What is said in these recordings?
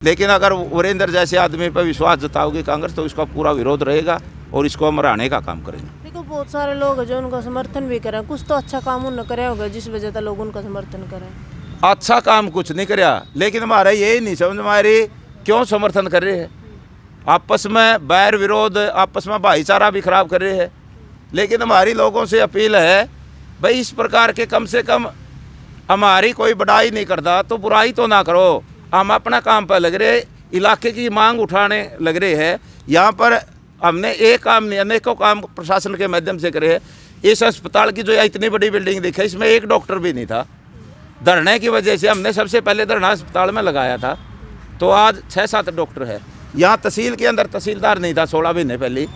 लेकिन अगर वीरेंद्र जैसे आदमी पर विश्वास जताओगी कांग्रेस तो इसका पूरा विरोध रहेगा और इसको हम हराने का काम करेंगे। देखो बहुत सारे लोग हैं जो उनका समर्थन भी करें, कुछ तो अच्छा काम उन्होंने करे होगा जिस वजह से लोग उनका समर्थन करें। अच्छा काम कुछ नहीं कराया, लेकिन हमारा यही नहीं समझ हमारी क्यों समर्थन कर रहे हैं। आपस में बैर विरोध, आपस में भाईचारा भी खराब कर रहे हैं। लेकिन हमारी लोगों से अपील है भाई इस प्रकार के कम से कम हमारी कोई बढ़ाई नहीं करता तो बुराई तो ना करो। हम अपना काम पर लग रहे, इलाके की मांग उठाने लग रहे हैं। यहाँ पर हमने एक काम नहीं अनेकों काम प्रशासन के माध्यम से करे हैं। इस अस्पताल की जो इतनी बड़ी बिल्डिंग देखी इसमें एक डॉक्टर भी नहीं था। धरने की वजह से हमने सबसे पहले धरना अस्पताल में लगाया था, तो आज 6-7 डॉक्टर है। यहाँ तहसील के अंदर तहसीलदार नहीं था 16 महीने पहले।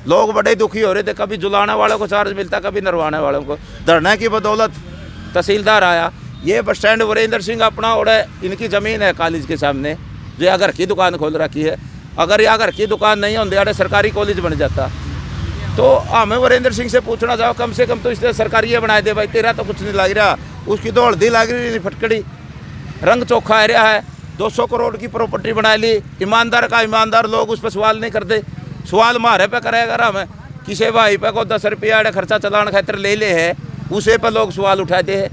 लोग बड़े दुखी हो रहे थे, कभी जुलाने वालों को चार्ज मिलता, कभी नरवाने वालों को। धरने की बदौलत तहसीलदार आया। ये बस स्टैंड वीरेंद्र सिंह अपना और इनकी ज़मीन है कॉलेज के सामने, जो यहाँ घर की दुकान खोल रखी है। अगर यहाँ घर की दुकान नहीं होती अरे सरकारी कॉलेज बन जाता। तो हमें वीरेंद्र सिंह से पूछना चाहो कम से कम तो इसने सरकारी बना दे भाई, तेरा तो कुछ नहीं लग रहा। उसकी तो हल्दी लग रही फटकड़ी, रंग चोखा आ रहा है। 200 करोड़ की प्रॉपर्टी बना ली। ईमानदार का ईमानदार लोग उस पर सवाल नहीं करते। सवाल मारे पे करेगा हमें किसी भाई पे को 10 रुपया खर्चा चलाने खातिर ले ले है, उसे पर लोग सवाल उठाते हैं।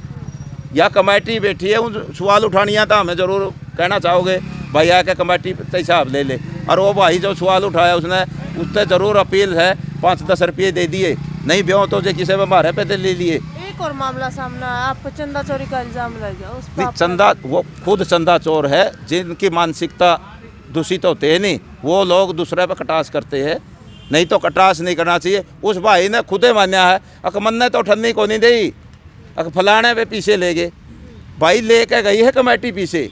या कमेटी बैठी है, उन सवाल उठानिया तो हमें ज़रूर कहना चाहोगे भाई आके कमेटी पे हिसाब ले ले। और वो भाई जो सवाल उठाया उसने उससे ज़रूर अपील है 5-10 रुपये दे दिए, नहीं ब्यों तो जो किसी में मारे पे ले लिए। एक और मामला सामने आया, आप पर चंदा चोरी का इल्जाम लग गया उस पर। चंदा, वो खुद चंदा चोर है। जिनकी मानसिकता दूषित होते हैं नहीं, वो लोग दूसरे पे कटास करते हैं। नहीं तो कटास नहीं करना चाहिए। उस भाई ने खुदे मान्या है अकमन्ने तो ठन्नी को नहीं दी, फलाने पे पीछे ले गए। भाई लेके गई है कमेटी पीछे,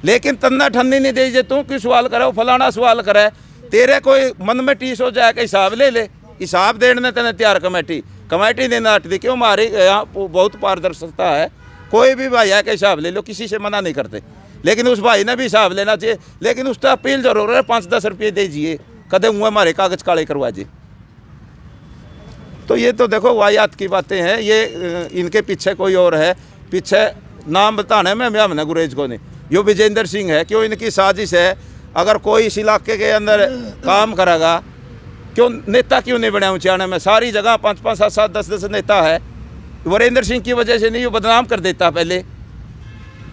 लेकिन तन्ना ठन्नी नहीं दे जे तू क्यों सवाल करे, फलाना सवाल करे। तेरे कोई मन में टीस हो जाए कि हिसाब ले ले, हिसाब देने तेने तैयार कमेटी देना हटती। क्यों हमारी यहाँ बहुत पारदर्शिता है। कोई भी भाई है कि हिसाब ले लो, किसी से मना नहीं करते। लेकिन उस भाई ने भी हिसाब लेना चाहिए। लेकिन उस पर अपील जरूर है 5-10 रुपये दीजिए, कदे हुए हमारे कागज काले करवा जी। तो ये तो देखो वाहियात की बातें हैं। ये इनके पीछे कोई और है। पीछे नाम बताने में हमने गुरेज को नहीं, यो विजेंद्र सिंह है। क्यों इनकी साजिश है। अगर कोई इस इलाके के अंदर काम करेगा, क्यों नेता क्यों नहीं बने ऊँचाने में। सारी जगह 5-5, 7-7, 10-10 नेता है। वीरेंद्र सिंह की वजह से नहीं, ये बदनाम कर देता पहले।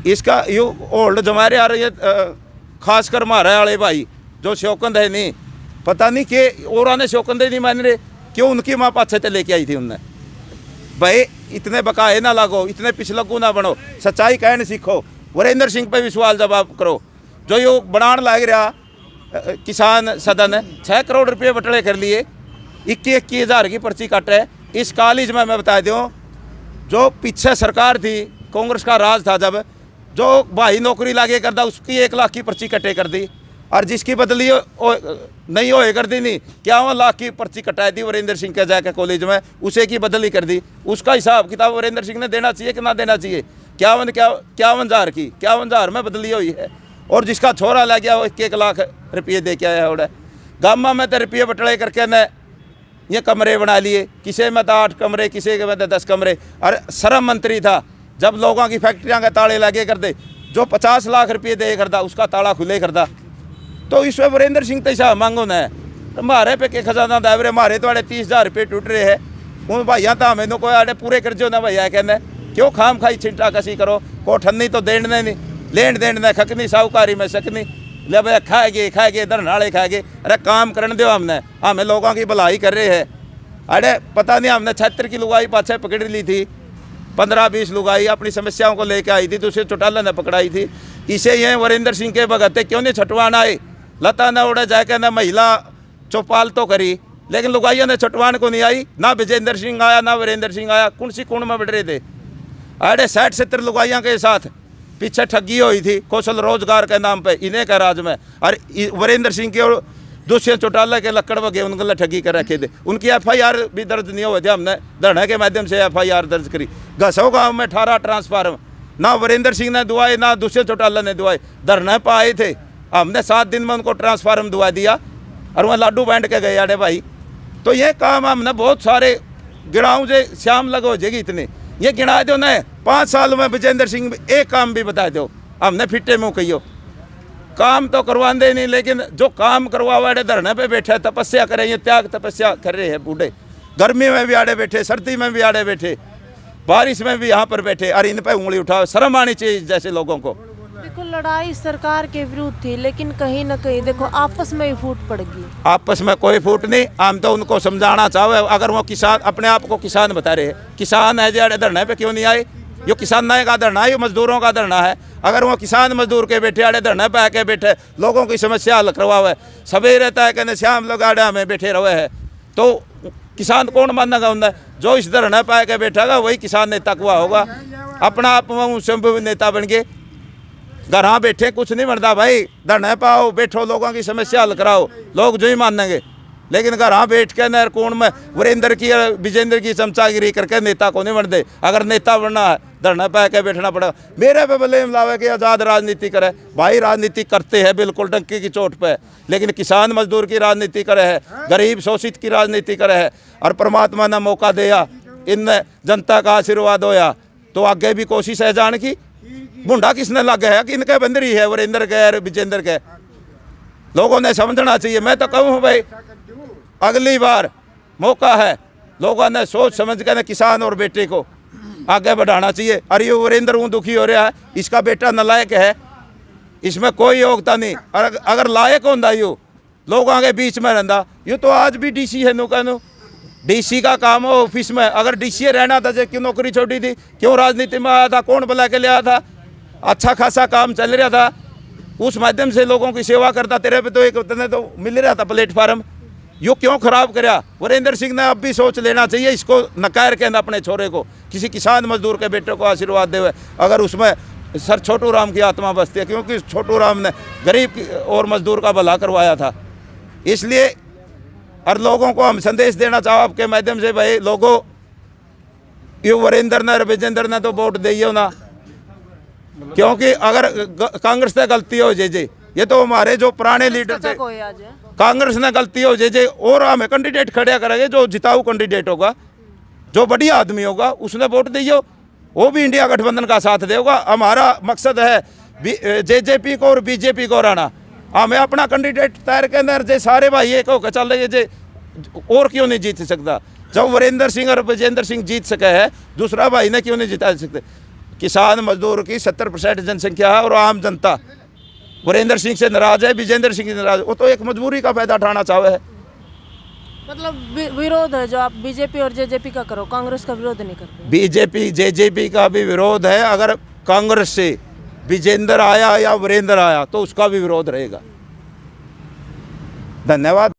इसका यू होल्ड जमारे आ रही है, खासकर मारे वाले भाई जो शौकंद है नहीं, पता नहीं कि और ने शौकंद नहीं मान रहे। क्यों उनकी माँ पाछे से लेके आई थी उनने। भाई इतने बकाए ना लागो, इतने पिछलग्गू ना बनो, सच्चाई कहने सीखो। वीरेंद्र सिंह पे भी सवाल जवाब करो। जो यो बनान लाग रहा किसान सदन 6 करोड़ रुपये बटले कर लिए, 21 हज़ार की पर्ची काट है। इस कॉलेज में मैं बता दूँ, जो पीछे सरकार थी, कांग्रेस का राज था, जब जो भाई नौकरी लागे करता उसकी 1 लाख की पर्ची कटे कर दी। और जिसकी बदली नहीं होए कर दी नहीं, 51 लाख की पर्ची कटाई दी वीरेंद्र सिंह के जाके कॉलेज में, उसे की बदली कर दी। उसका हिसाब किताब वीरेंद्र सिंह ने देना चाहिए कि ना देना चाहिए। 51 हज़ार में बदली हुई है। और जिसका छोरा लग गया वो 1 लाख रुपये दे के आया है। गामा में तो रुपये बटले करके ने ये कमरे बना लिए, किसी में तो 8 कमरे, किसी के में तो 10 कमरे। और श्रम मंत्री था, जब लोगों की फैक्ट्रियाँ के ताले लगे करते, जो 50 लाख रुपये दे करता उसका ताला खुले करता। तो इस वीरेंद्र सिंह तो हिसाब मांगो ना है। हमारे पे के खजाना दावरे मारे तो 30 हज़ार रुपये टूट रहे हैं। उन भैया तो हमें कोई आड़े पूरे कर जो ना भैया कहने क्यों खाम खाई छिंटा कसी करो। को ठन्नी तो देने नहीं, लेन देन न खकनी, साहूकारी में सकनी। ले भैया खाएगे धरनाले खाएगे। अरे काम करने दो, हमने हमें लोगों की भलाई कर रहे हैं। अरे पता नहीं हमने 76 की लुगाई पाछे पकड़ ली थी, 15-20 लुगाई अपनी समस्याओं को लेकर आई थी, तो उसे चौटाला ने पकड़ाई थी। इसे ये वीरेंद्र सिंह के भगते क्यों नहीं छटवान आए। लता ने उड़े जाके ना महिला चौपाल तो करी, लेकिन लुगाइया ने छटवान को नहीं आई। ना विजेंद्र सिंह आया, ना वीरेंद्र सिंह आया। कौन सी कौन में बढ़ रहे थे। अरे 60-70 लुगाइया के साथ पीछे ठगी हुई थी कौशल रोजगार के नाम पे इन्हें के राज में। और वीरेंद्र सिंह के और दुष्यंत चौटाला के लक्कड़ वगे उनके ठगी कर रखे थे। उनकी FIR भी दर्ज नहीं हुए थे। हमने धरने के माध्यम से FIR दर्ज करी। घसो गाँव में 18 ट्रांसफार्म, ना वीरेंद्र सिंह ने दुआए, ना दुष्यंत चौटाला ने दुआए। धरने पर आए थे, हमने 7 दिन में उनको ट्रांसफार्म दुआ दिया और वहाँ लाडू बांट के गए। अरे भाई, तो ये काम हमने बहुत सारे गिनाऊँ जे शाम लगो जाएगी इतने, ये गिना दो न 5 साल में विजेंद्र सिंह एक काम भी बता दो, हमने फिटे मुँह कहियो। काम तो करवाते नहीं, लेकिन जो काम करवा धरने पे बैठे तपस्या करें, ये त्याग तपस्या कर रहे हैं बूढ़े। गर्मी में भी आड़े बैठे, सर्दी में भी आड़े बैठे, बारिश में भी यहाँ पर बैठे, और इन पे उंगली उठाओ। शर्म आनी चाहिए जैसे लोगों को। देखो लड़ाई सरकार के विरुद्ध थी, लेकिन कहीं ना कहीं देखो आपस में ही फूट पड़ गई। आपस में कोई फूट नहीं। हम तो उनको समझाना चाहे, अगर वो किसान अपने आप को किसान बता रहे हैं, किसान है जो धरने पे क्यों नहीं आए? यो किसान का धरना है, यो मजदूरों का धरना है। अगर वो किसान मजदूर के बैठे आड़े धरने पे आके बैठे, लोगों की समस्या हल करवावे, सवेरे रहता है कहने श्याम लोग आड़े में बैठे रहे हैं, तो किसान कौन मानेगा उन्हें? जो इस धरने पे आके बैठेगा वही किसान नेता हुआ होगा। अपना आप स्वयं नेता बन गए। घर हाँ बैठे कुछ नहीं बनता भाई, धरने पे आओ, बैठो, लोगों की समस्या हल कराओ, लोग जो ही मानेंगे। लेकिन घर हाँ बैठ के नहर कोण में वीरेंद्र की और विजेंद्र की चमचागिरी करके नेता को नहीं बनते। अगर नेता बनना है धरना पे के बैठना पड़ेगा। मेरे पे ब्लेम लावे कि आज़ाद राजनीति करे। भाई राजनीति करते हैं बिल्कुल डंकी की चोट पे, लेकिन किसान मजदूर की राजनीति करे है, गरीब शोषित की राजनीति करे है। और परमात्मा ने मौका दिया, इन जनता का आशीर्वाद होया, तो आगे भी कोशिश है जान की। मुंडा किसने लग गया कि इनके बंदरी है वीरेंद्र के और विजेंद्र के। लोगों ने समझना चाहिए। मैं तो कहूँ भाई अगली बार मौका है, लोगों ने सोच समझ कर किसान और बेटे को आगे बढ़ाना चाहिए। और ये वीरेंद्र हूँ दुखी हो रहा है, इसका बेटा नालायक है, इसमें कोई योग्यता नहीं। और अगर लायक होता यू लोगों के बीच में रहता, यूँ तो आज भी डीसी है। कहूँ डीसी का काम हो ऑफिस में। अगर डीसी रहना था, क्यों नौकरी छोड़ी थी, क्यों राजनीति में आया था, कौन बुला के ले आया था? अच्छा खासा काम चल रहा था, उस माध्यम से लोगों की सेवा करता। तेरे पे तो एक तो मिल रहा था प्लेटफार्म, यो क्यों खराब कराया? वीरेंद्र सिंह ने अब भी सोच लेना चाहिए, इसको नकार के अपने छोरे को, किसी किसान मजदूर के बेटे को आशीर्वाद देवे। अगर उसमें सर छोटू राम की आत्मा बसती है, क्योंकि छोटू राम ने गरीब और मजदूर का भला करवाया था। इसलिए और लोगों को हम संदेश देना चाहो आपके माध्यम से, भाई लोगों, ये वीरेंद्र ने और विजेंद्र ने तो वोट दिए ना, क्योंकि अगर कांग्रेस से गलती हो जे ये तो हमारे जो पुराने लीडर थे, कांग्रेस ने गलती हो जे और हमें कैंडिडेट खड़ा करेंगे, जो जिताऊ कैंडिडेट होगा, जो बढ़िया आदमी होगा, उसने वोट दियो, वो भी इंडिया गठबंधन का साथ देगा। हमारा मकसद है जेजेपी को और बीजेपी को हराना। हमें अपना कैंडिडेट तैयार के अंदर जे सारे भाई एक होकर चल रहे जे, और क्यों नहीं जीत सकता? जब वीरेंद्र सिंह और विजेंद्र सिंह जीत सके है, दूसरा भाई ने क्यों नहीं जिता सकते? किसान मजदूर की 70% जनसंख्या है और आम जनता वीरेंद्र सिंह से नाराज है, विजेंद्र सिंह से नाराज है। वो तो एक मजबूरी का फायदा उठाना चाहे है। मतलब विरोध है जो आप बीजेपी और जेजेपी का करो, कांग्रेस का विरोध नहीं करते? बीजेपी जेजेपी का भी विरोध है। अगर कांग्रेस से विजेंद्र आया या वीरेंद्र आया तो उसका भी विरोध रहेगा। धन्यवाद।